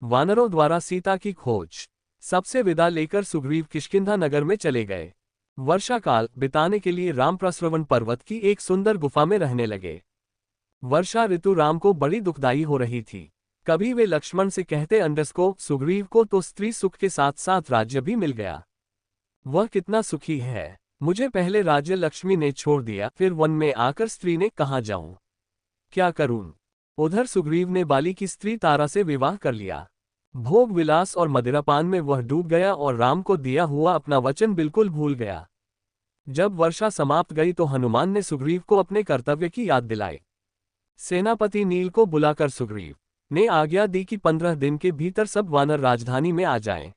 वानरों द्वारा सीता की खोज। सबसे विदा लेकर सुग्रीव किष्किंधा नगर में चले गए। वर्षा काल बिताने के लिए राम प्रस्रवण पर्वत की एक सुंदर गुफा में रहने लगे। वर्षा ऋतु राम को बड़ी दुखदाई हो रही थी। कभी वे लक्ष्मण से कहते अंडस को, सुग्रीव को तो स्त्री सुख के साथ साथ राज्य भी मिल गया। वह कितना सुखी है। मुझे पहले राज्य लक्ष्मी ने छोड़ दिया, फिर वन में आकर स्त्री ने कहाँ जाऊं, क्या करूं। उधर सुग्रीव ने बाली की स्त्री तारा से विवाह कर लिया। भोग विलास और मदिरापान में वह डूब गया और राम को दिया हुआ अपना वचन बिल्कुल भूल गया। जब वर्षा समाप्त गई तो हनुमान ने सुग्रीव को अपने कर्तव्य की याद दिलाई। सेनापति नील को बुलाकर सुग्रीव ने आज्ञा दी कि 15 दिन के भीतर सब वानर राजधानी में आ जाएं।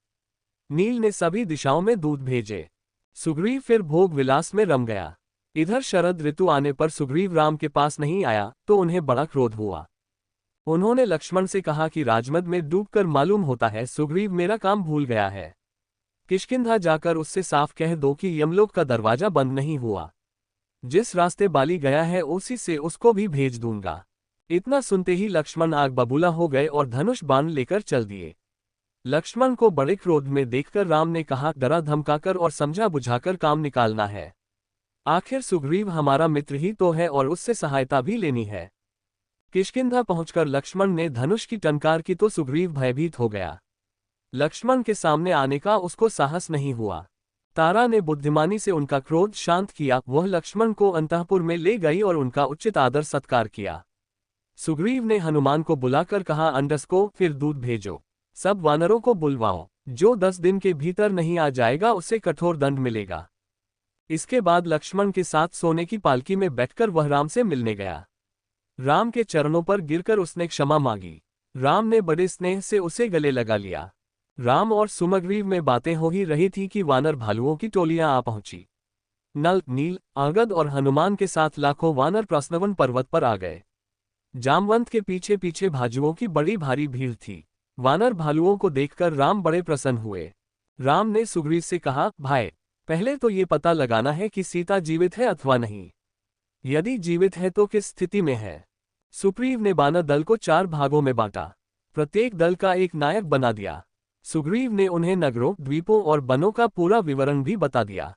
नील ने सभी दिशाओं में दूत भेजे। सुग्रीव फिर भोग विलास में रम गया। इधर शरद ऋतु आने पर सुग्रीव राम के पास नहीं आया तो उन्हें बड़ा क्रोध हुआ। उन्होंने लक्ष्मण से कहा कि राजमद में डूबकर मालूम होता है सुग्रीव मेरा काम भूल गया है। किष्किंधा जाकर उससे साफ कह दो कि यमलोक का दरवाजा बंद नहीं हुआ। जिस रास्ते बाली गया है उसी से उसको भी भेज दूंगा। इतना सुनते ही लक्ष्मण आग बबूला हो गए और धनुष बाण लेकर चल दिए। लक्ष्मण को बड़े क्रोध में देखकर राम ने कहा, डरा धमकाकर और समझा बुझाकर काम निकालना है। आखिर सुग्रीव हमारा मित्र ही तो है और उससे सहायता भी लेनी है। किष्किंधा पहुंचकर लक्ष्मण ने धनुष की टंकार की तो सुग्रीव भयभीत हो गया। लक्ष्मण के सामने आने का उसको साहस नहीं हुआ। तारा ने बुद्धिमानी से उनका क्रोध शांत किया। वह लक्ष्मण को अंतःपुर में ले गई और उनका उचित आदर सत्कार किया। सुग्रीव ने हनुमान को बुलाकर कहा, अंडस को फिर दूत भेजो, सब वानरों को बुलवाओ। जो 10 दिन के भीतर नहीं आ जाएगा उसे कठोर दंड मिलेगा। इसके बाद लक्ष्मण के साथ सोने की पालकी में बैठकर वह राम से मिलने गया। राम के चरणों पर गिरकर उसने क्षमा मांगी। राम ने बड़े स्नेह से उसे गले लगा लिया। राम और सुग्रीव में बातें हो ही रही थी कि वानर भालुओं की टोलियां आ पहुंची। नल, नील, अंगद और हनुमान के साथ लाखों वानर प्रस्रवण पर्वत पर आ गए। जामवंत के पीछे पीछे भालुओं की बड़ी भारी भीड़ थी। वानर भालुओं को देखकर राम बड़े प्रसन्न हुए। राम ने सुग्रीव से कहा, भाई, पहले तो ये पता लगाना है कि सीता जीवित है अथवा नहीं। यदि जीवित है तो किस स्थिति में है। सुग्रीव ने वानर दल को 4 भागों में बांटा, प्रत्येक दल का एक नायक बना दिया। सुग्रीव ने उन्हें नगरों, द्वीपों और वनों का पूरा विवरण भी बता दिया।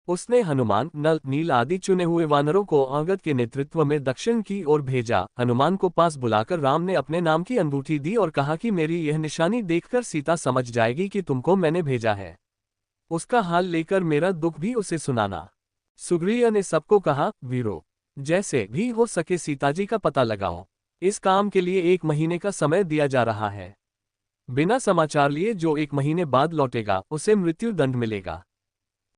उसने हनुमान, नल, नील आदि चुने हुए वानरों को अंगद के नेतृत्व में दक्षिण की ओर भेजा। हनुमान को पास बुलाकर राम ने अपने नाम की अंगूठी दी और कहा कि मेरी यह निशानी देखकर सीता समझ जाएगी कि तुमको मैंने भेजा है। उसका हाल लेकर मेरा दुख भी उसे सुनाना। सुग्रीव ने सबको कहा, वीरो, जैसे भी हो सके सीताजी का पता लगाओ। इस काम के लिए 1 महीने का समय दिया जा रहा है। बिना समाचार लिए जो 1 महीने बाद लौटेगा उसे मृत्यु दंड मिलेगा।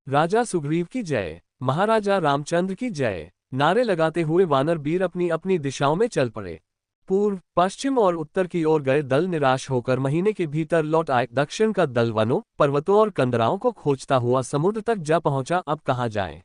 राजा सुग्रीव की जय, महाराजा रामचंद्र की जय। नारे लगाते हुए वानर वीर अपनी अपनी दिशाओं में चल पड़े। पूर्व, पश्चिम और उत्तर की ओर गए दल निराश होकर महीने के भीतर लौट आए। दक्षिण का दल वनों, पर्वतों और कंदराओं को खोजता हुआ समुद्र तक जा पहुंचा। अब कहाँ जाए।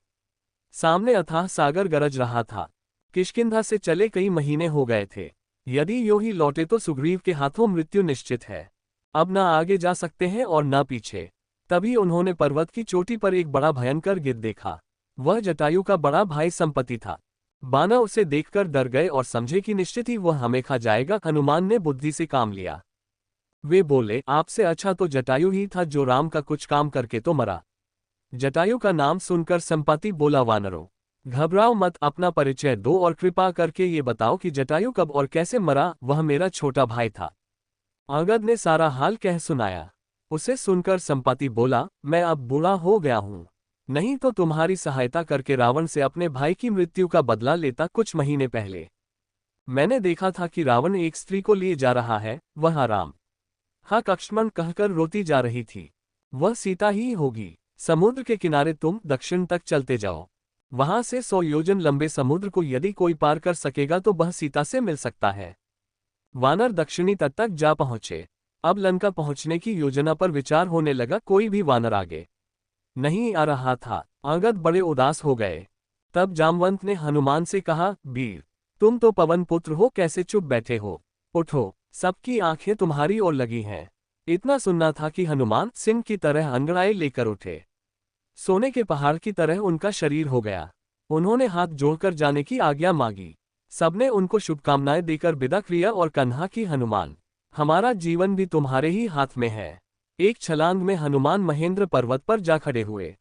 सामने अथाह सागर गरज रहा था। किष्किंधा से चले कई महीने हो गए थे। यदि यूं ही लौटे तो सुग्रीव के हाथों मृत्यु निश्चित है। अब न आगे जा सकते हैं और न पीछे। तभी उन्होंने पर्वत की चोटी पर एक बड़ा भयंकर गिद्ध देखा। वह जटायु का बड़ा भाई संपत्ति था। बानर उसे देखकर डर गए और समझे कि निश्चित ही वह हमें खा जाएगा। हनुमान ने बुद्धि से काम लिया। वे बोले, आपसे अच्छा तो जटायु ही था जो राम का कुछ काम करके तो मरा। जटायु का नाम सुनकर संपत्ति बोला, वानरों, घबराओ मत, अपना परिचय दो और कृपा करके ये बताओ कि जटायु कब और कैसे मरा। वह मेरा छोटा भाई था। अंगद ने सारा हाल कह सुनाया। उसे सुनकर संपत्ति बोला, मैं अब बूढ़ा हो गया हूं, नहीं तो तुम्हारी सहायता करके रावण से अपने भाई की मृत्यु का बदला लेता। कुछ महीने पहले मैंने देखा था कि रावण एक स्त्री को लिए जा रहा है। वह राम हा लक्ष्मण कहकर रोती जा रही थी। वह सीता ही होगी। समुद्र के किनारे तुम दक्षिण तक चलते जाओ। वहां से 100 योजन लंबे समुद्र को यदि कोई पार कर सकेगा तो वह सीता से मिल सकता है। वानर दक्षिणी तट तक जा पहुंचे। अब लंका पहुंचने की योजना पर विचार होने लगा। कोई भी वानर आगे नहीं आ रहा था। अंगद बड़े उदास हो गए। तब जामवंत ने हनुमान से कहा, वीर, तुम तो पवन पुत्र हो, कैसे चुप बैठे हो। उठो, सबकी आंखें तुम्हारी ओर लगी हैं। इतना सुनना था कि हनुमान सिंह की तरह अंगड़ाई लेकर उठे। सोने के पहाड़ की तरह उनका शरीर हो गया। उन्होंने हाथ जोड़कर जाने की आज्ञा मांगी। सबने उनको शुभकामनाएं देकर विदा किया और कन्हा की, हनुमान, हमारा जीवन भी तुम्हारे ही हाथ में है। एक छलांग में हनुमान महेंद्र पर्वत पर जा खड़े हुए।